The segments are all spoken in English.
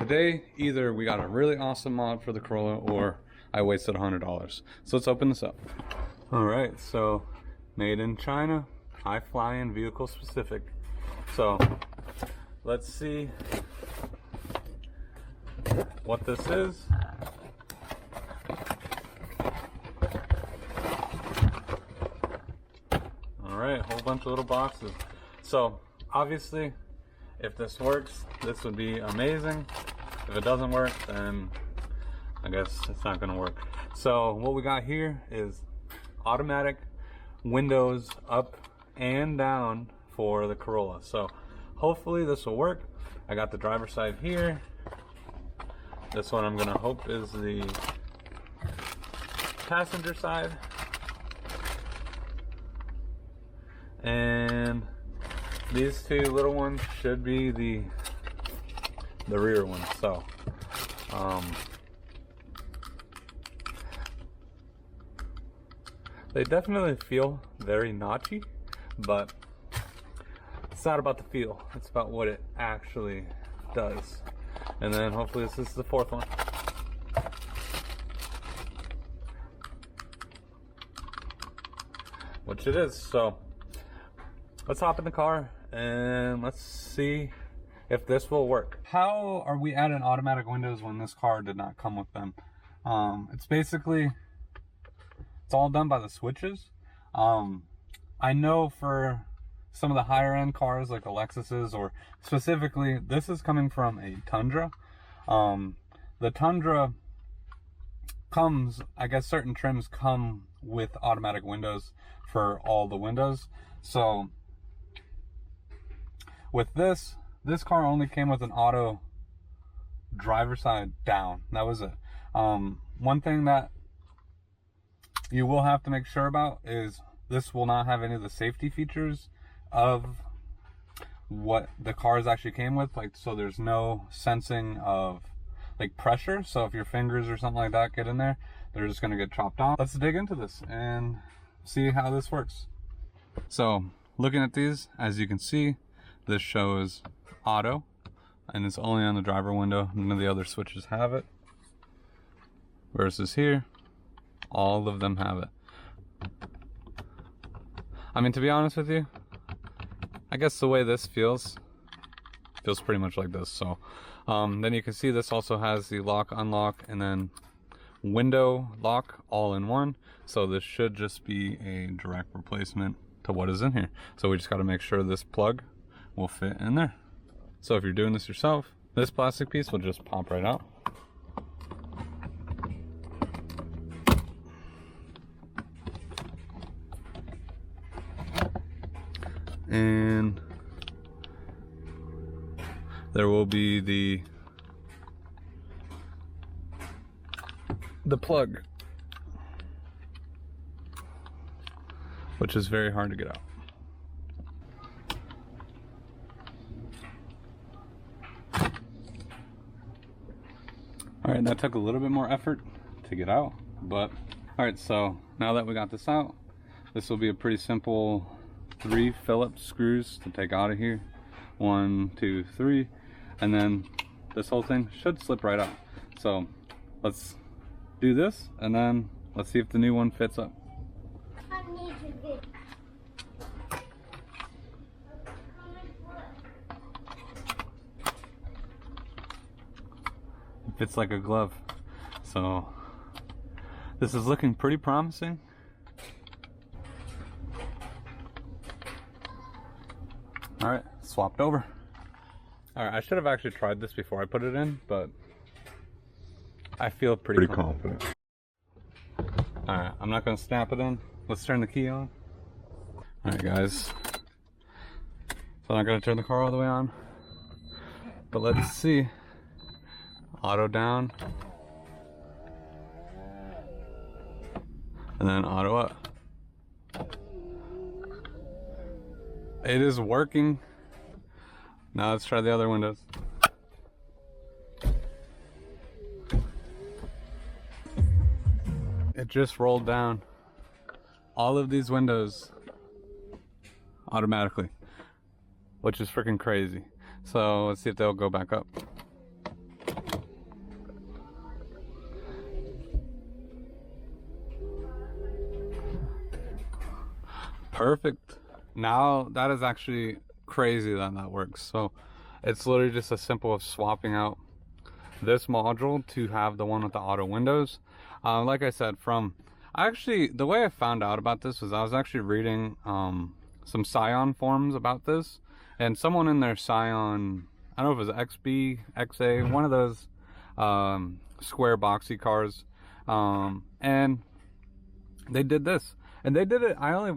today, either we got a really awesome mod for the Corolla or I wasted $100. So let's open this up. All right, so made in China, high flying, vehicle specific. So let's see what this is. All right, whole bunch of little boxes. So obviously, if this works, this would be amazing. If it doesn't work, then I guess it's not gonna work. So what we got here is automatic windows up and down for the Corolla. So hopefully this will work. I got the driver's side here. This one I'm gonna hope is the passenger side. And these two little ones should be the rear ones. So they definitely feel very notchy, but it's not about the feel, it's about what it actually does. And then hopefully this is the fourth one. Which it is. So let's hop in the car and let's see if this will work. How are we adding automatic windows when this car did not come with them? It's basically, it's all done by the switches. I know for some of the higher end cars like the Lexuses, or specifically this is coming from a Tundra. The Tundra comes, I guess certain trims come with automatic windows for all the windows. So with this car only came with an auto driver side down. That was it. One thing that you will have to make sure about is this will not have any of the safety features of what the cars actually came with. Like, so there's no sensing of like pressure. So if your fingers or something like that get in there, they're just gonna get chopped off. Let's dig into this and see how this works. So looking at these, as you can see, this shows auto and it's only on the driver window. None of the other switches have it. Versus here, all of them have it. I mean, to be honest with you, I guess the way this feels pretty much like this. So then you can see this also has the lock, unlock, and then window lock all in one. So this should just be a direct replacement to what is in here. So we just got to make sure this plug will fit in there. So if you're doing this yourself, this plastic piece will just pop right out. And there will be the plug, which is very hard to get out. All right, that took a little bit more effort to get out, but all right, so now that we got this out, this will be a pretty simple 3 Phillips screws to take out of here. 1, 2, 3, and then this whole thing should slip right out. So let's do this and then let's see if the new one fits up. It fits like a glove. So this is looking pretty promising. All right, swapped over. All right, I should have actually tried this before I put it in, but I feel pretty confident. All right, I'm not gonna snap it in. Let's turn the key on. All right, guys. So I'm not gonna turn the car all the way on, but let's see. Auto down, and then auto up. It is working. Now let's try the other windows. It just rolled down all of these windows automatically, which is freaking crazy. So let's see if they'll go back up. Perfect. Now that is actually crazy that that works. So it's literally just as simple as swapping out this module to have the one with the auto windows. Like I said, the way I found out about this was I was actually reading some Scion forums about this, and someone in their Scion, I don't know if it was XB, XA, one of those square boxy cars, and they did this, and they did it. I only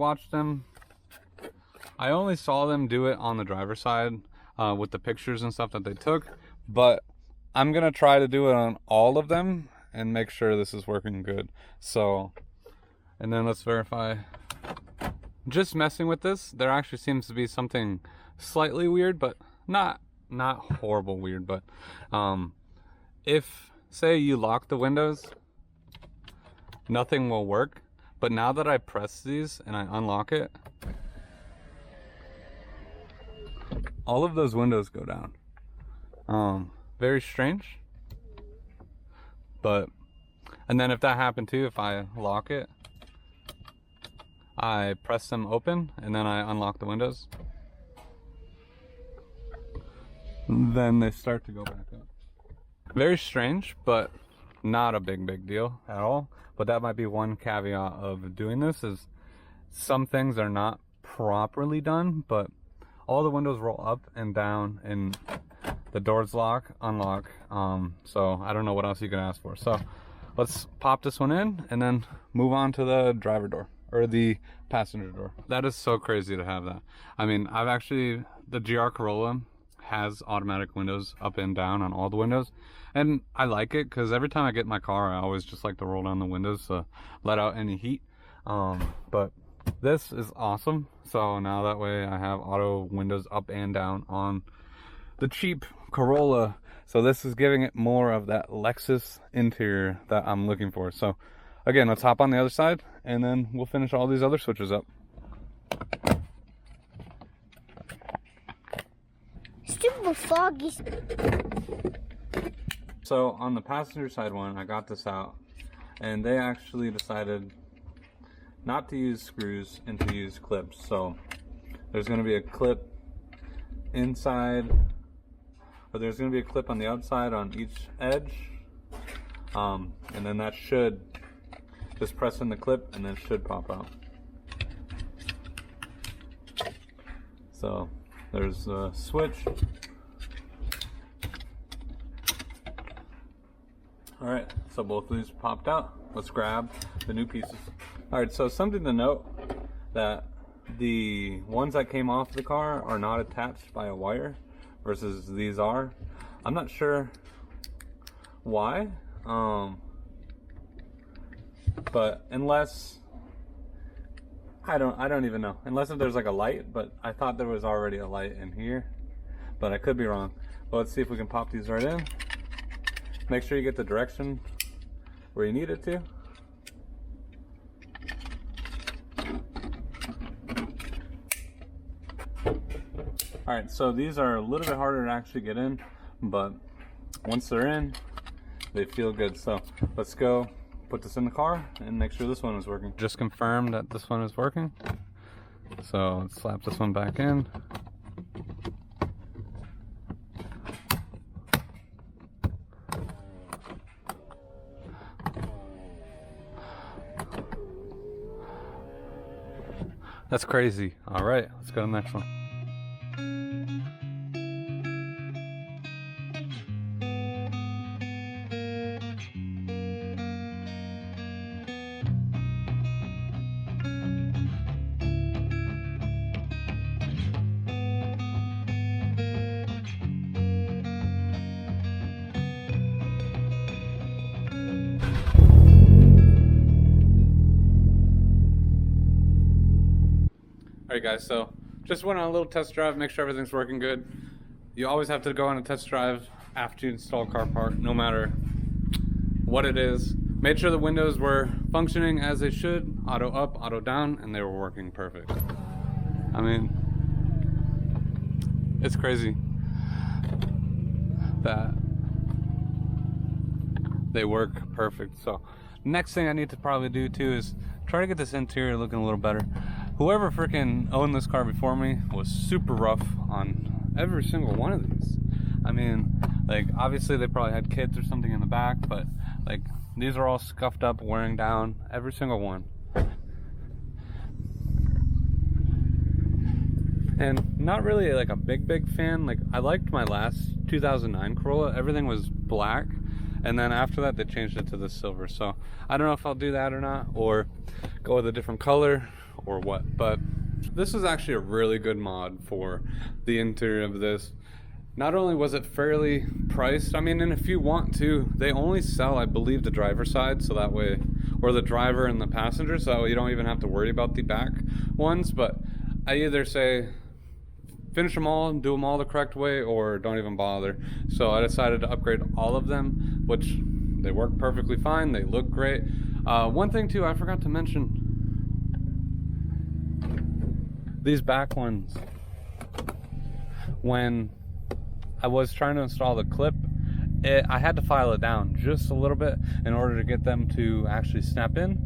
saw them do it on the driver's side with the pictures and stuff that they took, but I'm gonna try to do it on all of them and make sure this is working good. So, and then let's verify. Just messing with this, there actually seems to be something slightly weird, but not horrible weird. But if, say, you lock the windows, nothing will work. But now that I press these and I unlock it, all of those windows go down. Very strange. But, and then if that happened too, if I lock it, I press them open and then I unlock the windows, then they start to go back up. Very strange, but not a big deal at all. But that might be one caveat of doing this, is some things are not properly done, but all the windows roll up and down and the doors unlock. So I don't know what else you can ask for. So let's pop this one in and then move on to the driver door, or the passenger door. That is so crazy to have that. I mean, the GR Corolla has automatic windows up and down on all the windows, and I like it because every time I get in my car, I always just like to roll down the windows to let out any heat. But this is awesome. So now that way I have auto windows up and down on the cheap Corolla. So this is giving it more of that Lexus interior that I'm looking for. So again, let's hop on the other side and then we'll finish all these other switches up. Super foggy. So on the passenger side one, I got this out, and they actually decided not to use screws and to use clips. So there's going to be a clip inside, or there's going to be a clip on the outside on each edge, and then that should just press in the clip and then should pop out. So there's a switch. Alright, so both of these popped out. Let's grab the new pieces. Alright, so something to note, that the ones that came off the car are not attached by a wire versus these are. I'm not sure why, but unless, I don't even know, unless if there's like a light, but I thought there was already a light in here, but I could be wrong. But let's see if we can pop these right in. Make sure you get the direction where you need it to. Alright, so these are a little bit harder to actually get in, but once they're in, they feel good. So let's go put this in the car and make sure this one is working. Just confirm that this one is working. So let's slap this one back in. That's crazy. All right, let's go to the next one. Alright guys, so just went on a little test drive, make sure everything's working good. You always have to go on a test drive after you install a car part, no matter what it is. Made sure the windows were functioning as they should, auto up, auto down, and they were working perfect. I mean, it's crazy that they work perfect. So next thing I need to probably do too is try to get this interior looking a little better. whoever freaking owned this car before me was super rough on every single one of these. I mean, like, obviously they probably had kids or something in the back, but like, these are all scuffed up, wearing down, every single one. And not really like a big fan. Like, I liked my last 2009 Corolla. Everything was black, and then after that they changed it to the silver. So I don't know if I'll do that or not, or go with a different color or what. But this is actually a really good mod for the interior of this. Not only was it fairly priced, I mean, and if you want to, they only sell, I believe, the driver's side, so that way, or the driver and the passenger, so that way you don't even have to worry about the back ones. But I either say finish them all and do them all the correct way, or don't even bother. So I decided to upgrade all of them, which they work perfectly fine. They look great. One thing too, I forgot to mention, these back ones, when I was trying to install the clip, I had to file it down just a little bit in order to get them to actually snap in.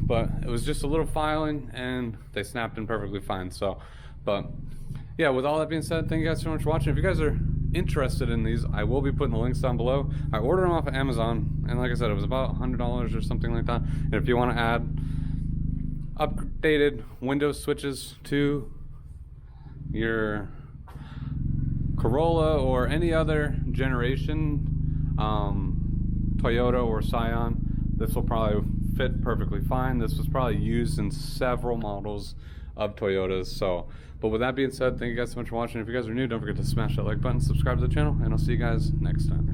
But it was just a little filing and they snapped in perfectly fine. So, but yeah, with all that being said, thank you guys so much for watching. If you guys are interested in these, I will be putting the links down below. I ordered them off of Amazon, and like I said, it was about $100 or something like that. And if you want to add updated Windows switches to your Corolla or any other generation Toyota or Scion, this will probably fit perfectly fine. This was probably used in several models of Toyotas. So, but with that being said, thank you guys so much for watching. If you guys are new, don't forget to smash that like button, subscribe to the channel, and I'll see you guys next time.